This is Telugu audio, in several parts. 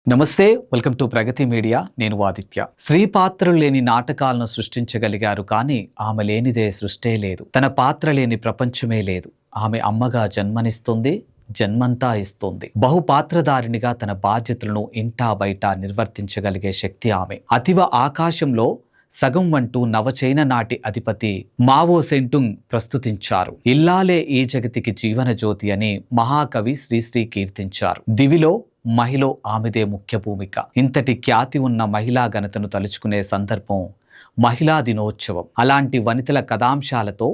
నమస్తే, వెల్కమ్ టు ప్రగతి మీడియా. నేను ఆదిత్య. స్త్రీ పాత్రలు లేని నాటకాలను సృష్టించగలిగారు, కానీ ఆమె లేనిదే సృష్టే లేదు. తన పాత్ర లేని ప్రపంచమే లేదు. ఆమె అమ్మగా జన్మనిస్తుంది, జన్మంతా ఇస్తుంది. బహుపాత్రధారిణిగా తన బాధ్యతలను ఇంటా బయట నిర్వర్తించగలిగే శక్తి ఆమె. అతివ ఆకాశంలో సగం వంటూ నవచైన నాటి అధిపతి మావో సెంటుంగ్ ప్రస్తుతించారు. ఇల్లాలే ఈ జగతికి జీవన జ్యోతి అని మహాకవి శ్రీశ్రీ కీర్తించారు. దివిలో మహిళ ఆమెదే ముఖ్య భూమిక. ఇంతటి ఖ్యాతి ఉన్న మహిళా ఘనతను తలుచుకునే సందర్భం మహిళా దినోత్సవం. అలాంటి వనితల కథాంశాలతో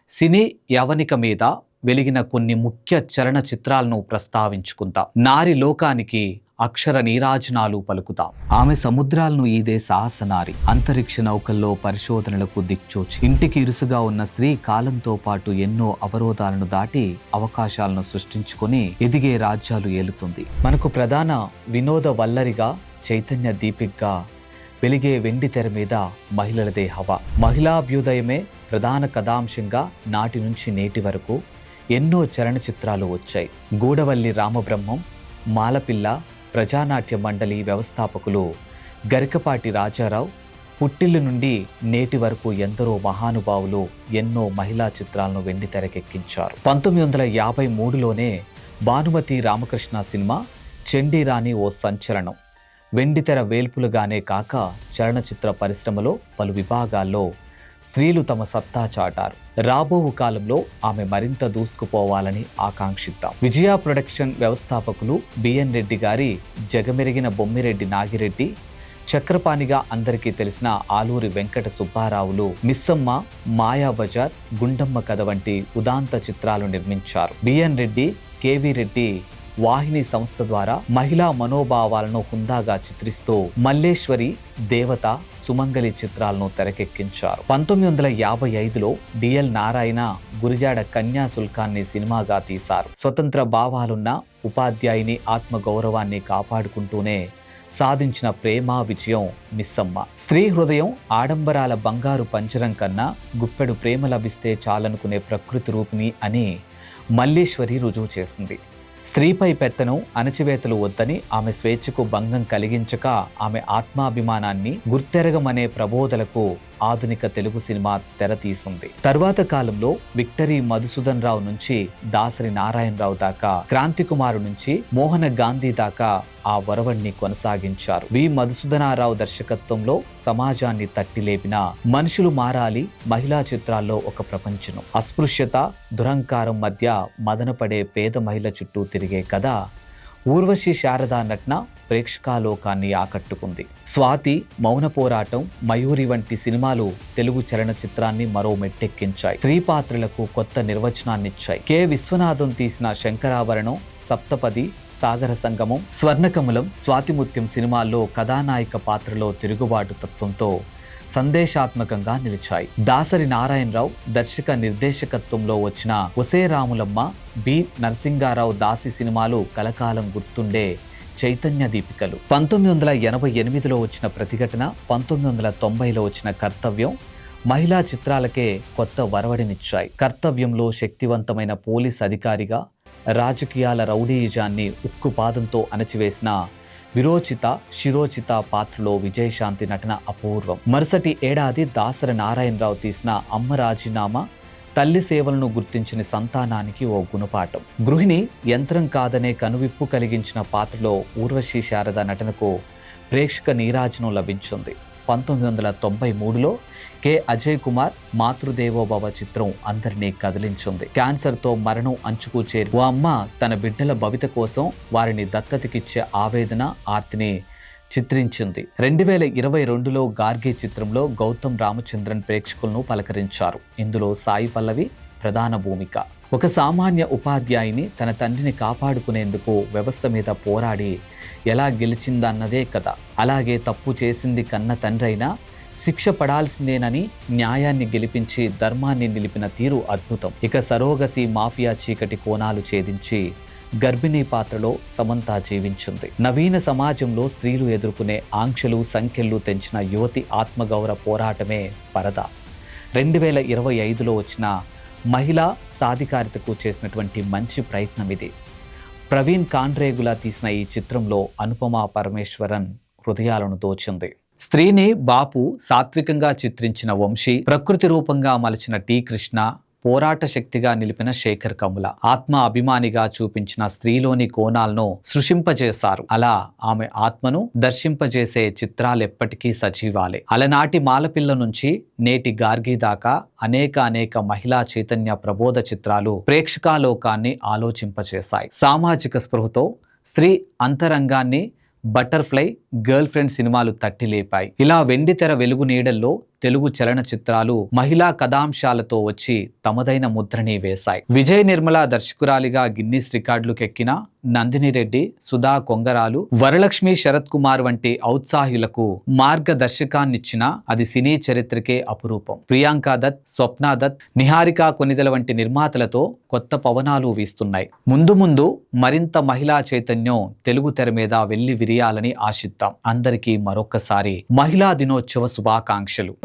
సినీ యవనిక మీద వెలిగిన కొన్ని ముఖ్య చలనచిత్రాలను ప్రస్తావించుకుందాం. నారి లోకానికి అక్షర నీరాజనాలు పలుకుతాం. ఆమె సముద్రాలను ఈదే సాహసనారి, అంతరిక్ష నౌకల్లో పరిశోధనలకు దిక్చోచి, ఇంటికి ఇరుసుగా ఉన్న స్త్రీ కాలంతో పాటు ఎన్నో అవరోధాలను దాటి అవకాశాలను సృష్టించుకొని ఎదిగే రాజ్యాలు ఏలుతుంది. మనకు ప్రధాన వినోద వల్లరిగా, చైతన్య దీపికగా వెలిగే వెండి తెర మీద మహిళలదే హవా. మహిళాభ్యుదయమే ప్రధాన కథాంశంగా నాటి నుంచి నేటి వరకు ఎన్నో చలనచిత్రాలు వచ్చాయి. గూడవల్లి రామబ్రహ్మం, మాలపిల్ల, ప్రజానాట్య మండలి వ్యవస్థాపకులు గరికపాటి రాజారావు, పుట్టిల్లు నుండి నేటి వరకు ఎందరో మహానుభావులు ఎన్నో మహిళా చిత్రాలను వెండి తెరకెక్కించారు. 1953లోనే భానుమతి రామకృష్ణ సినిమా చండీరాణి ఓ సంచలనం. వెండితెర వేల్పులుగానే కాక చలనచిత్ర పరిశ్రమలో పలు విభాగాల్లో స్త్రీలు తమ సత్తా చాటారు. రాబో కాలంలో ఆమె మరింత దూసుకుపోవాలని ఆకాంక్షిద్దాం. విజయ ప్రొడక్షన్ వ్యవస్థాపకులు బిఎన్ రెడ్డి గారి జగమెరిగిన బొమ్మిరెడ్డి నాగిరెడ్డి, చక్రపాణిగా అందరికీ తెలిసిన ఆలూరి వెంకట సుబ్బారావులు మిస్సమ్మ, మాయాబజార్, గుండమ్మ కథ వంటి ఉదాంత చిత్రాలు నిర్మించారు. బిఎన్ రెడ్డి, కేవీ రెడ్డి వాహిని సంస్థ ద్వారా మహిళా మనోభావాలను హుందాగా చిత్రిస్తూ మల్లేశ్వరి, దేవత, సుమంగలి చిత్రాలను తెరకెక్కించారు. 1955లో డిఎల్ నారాయణ గురిజాడ కన్యాశుల్కాన్ని సినిమాగా తీశారు. స్వతంత్ర భావాలున్న ఉపాధ్యాయుని ఆత్మగౌరవాన్ని కాపాడుకుంటూనే సాధించిన ప్రేమ విజయం మిస్సమ్మ. స్త్రీ హృదయం ఆడంబరాల బంగారు పంజరం కన్నా గుప్పెడు ప్రేమ లభిస్తే చాలనుకునే ప్రకృతి రూపిణి అని మల్లేశ్వరి రుజువు చేసింది. స్త్రీపై పెత్తనం, అణచివేతలు వద్దని, ఆమె స్వేచ్ఛకు భంగం కలిగించక ఆమె ఆత్మాభిమానాన్ని గుర్తెరగమనే ప్రబోధలకు ఆధునిక తెలుగు సినిమా తెరతీసింది. తరువాత కాలంలో విక్టరీ మధుసూదన్ రావు నుంచి దాసరి నారాయణరావు దాకా, క్రాంతి కుమారు నుంచి మోహన గాంధీ దాకా ఆ వరవడిని కొనసాగించారు. వి మధుసూదనారావు దర్శకత్వంలో సమాజాన్ని తట్టిలేపిన మనుషులు మారాలి మహిళా చిత్రాల్లో ఒక ప్రపంచం. అస్పృశ్యత, దురహంకారం మధ్య మదనపడే పేద మహిళ చుట్టూ తిరిగే కథ ఊర్వశి శారద నటన ప్రేక్షకాలోకాన్ని ఆకట్టుకుంది. స్వాతి, మౌన పోరాటం, మయూరి వంటి సినిమాలు తెలుగు చలనచిత్రాన్ని మరో మెట్టెక్కించాయి. స్త్రీ పాత్రలకు కొత్త నిర్వచనాన్నిచ్చాయి. కె విశ్వనాథం తీసిన శంకరాభరణం, సప్తపది, సాగర సంగమం, స్వర్ణకమలం, స్వాతిముత్యం సినిమాల్లో కథానాయిక పాత్రలో తిరుగుబాటు తత్వంతో సందేశాత్మకంగా నిలిచాయి. దాసరి నారాయణరావు దర్శక నిర్దేశకత్వంలో వచ్చిన ఒసే రాములమ్మ, బి నరసింగారావు దాసి సినిమాలు కలకాలం గుర్తుండే చైతన్య దీపికలు. 1988లో వచ్చిన ప్రతిఘటన, 1990లో వచ్చిన కర్తవ్యం మహిళా చిత్రాలకే కొత్త వరవడినిచ్చాయి. కర్తవ్యంలో శక్తివంతమైన పోలీస్ అధికారిగా రాజకీయాల రౌడీయిజాన్ని ఉక్కుపాదంతో అణచివేసిన విరోచిత, శిరోచిత పాత్రలో విజయశాంతి నటన అపూర్వం. మరుసటి ఏడాది దాసరి నారాయణరావు తీసిన అమ్మ రాజీనామా తల్లి సేవలను గుర్తించిన సంతానానికి ఓ గుణపాఠం. గృహిణి యంత్రం కాదనే కనువిప్పు కలిగించిన పాత్రలో ఊర్వశి శారద నటనకు ప్రేక్షక నీరాజనం లభించింది. 1993లో కె అజయ్ కుమార్ మాతృదేవోభవ చిత్రం అందరినీ కదిలించింది. క్యాన్సర్తో మరణం అంచుకు చేరి ఓ అమ్మ తన బిడ్డల భవిత కోసం వారిని దత్తతకిచ్చే ఆవేదన, ఆర్తిని చిత్రించింది. 2022లో గార్గి చిత్రంలో గౌతమ్ రామచంద్రన్ ప్రేక్షకులను పలకరించారు. ఇందులో సాయి పల్లవి ప్రధాన భూమిక. ఒక సామాన్య ఉపాధ్యాయుని తన తండ్రిని కాపాడుకునేందుకు వ్యవస్థ మీద పోరాడి ఎలా గెలిచిందన్నదే కథ. అలాగే తప్పు చేసింది కన్న తండ్రైనా శిక్ష పడాల్సిందేనని న్యాయాన్ని గెలిపించి ధర్మాన్ని నిలిపిన తీరు అద్భుతం. ఇక సరోగసి మాఫియా చీకటి కోణాలు ఛేదించి గర్భిణీ పాత్రలో సమంత జీవించింది. నవీన సమాజంలో స్త్రీలు ఎదుర్కొనే ఆంక్షలు, సంఖ్యలు తెంచిన యువతి ఆత్మగౌరవ పోరాటమే పరద. 2025లో వచ్చిన మహిళా సాధికారితకు చేసినటువంటి మంచి ప్రయత్నం ఇది. ప్రవీణ్ కాండ్రేగులా తీసిన ఈ చిత్రంలో అనుపమ పరమేశ్వరన్ హృదయాలను దోచింది. స్త్రీని బాపు సాత్వికంగా చిత్రించిన వంశీ, ప్రకృతి రూపంగా మలిచిన టి కృష్ణ, పోరాట శక్తిగా నిలిపిన శేఖర్ కమ్ముల, ఆత్మ అభిమానిగా చూపించిన స్త్రీలోని కోణాలను సృష్టింపజేశారు. అలా ఆమె ఆత్మను దర్శింపజేసే చిత్రాలెప్పటికీ సజీవాలే. అలనాటి మాలపిల్ల నుంచి నేటి గార్గి దాకా అనేక మహిళా చైతన్య ప్రబోధ చిత్రాలు ప్రేక్షకాలోకాన్ని ఆలోచింపజేశాయి. సామాజిక స్పృహతో స్త్రీ అంతరంగాన్ని బటర్ఫ్లై, గర్ల్ ఫ్రెండ్ సినిమాలు తట్టిలేపాయి. ఇలా వెండితెర వెలుగు నీడల్లో తెలుగు చలన చిత్రాలు మహిళా కథాంశాలతో వచ్చి తమదైన ముద్రని వేశాయి. విజయ్ నిర్మల దర్శకురాలిగా గిన్నిస్ రికార్డులకెక్కిన నందిని రెడ్డి, సుధా కొంగరాలు, వరలక్ష్మి, శరత్ కుమార్ వంటి ఔత్సాహులకు మార్గదర్శకాన్నిచ్చిన అది సినీ చరిత్రకే అపురూపం. ప్రియాంక దత్, స్వప్న దత్, నిహారిక కొనిదెల వంటి నిర్మాతలతో కొత్త పవనాలు వీస్తున్నాయి. ముందు మరింత మహిళా చైతన్యం తెలుగు తెర మీద వెళ్లి విరియాలని ఆశిద్దాం. అందరికీ మరొక్కసారి మహిళా దినోత్సవ శుభాకాంక్షలు.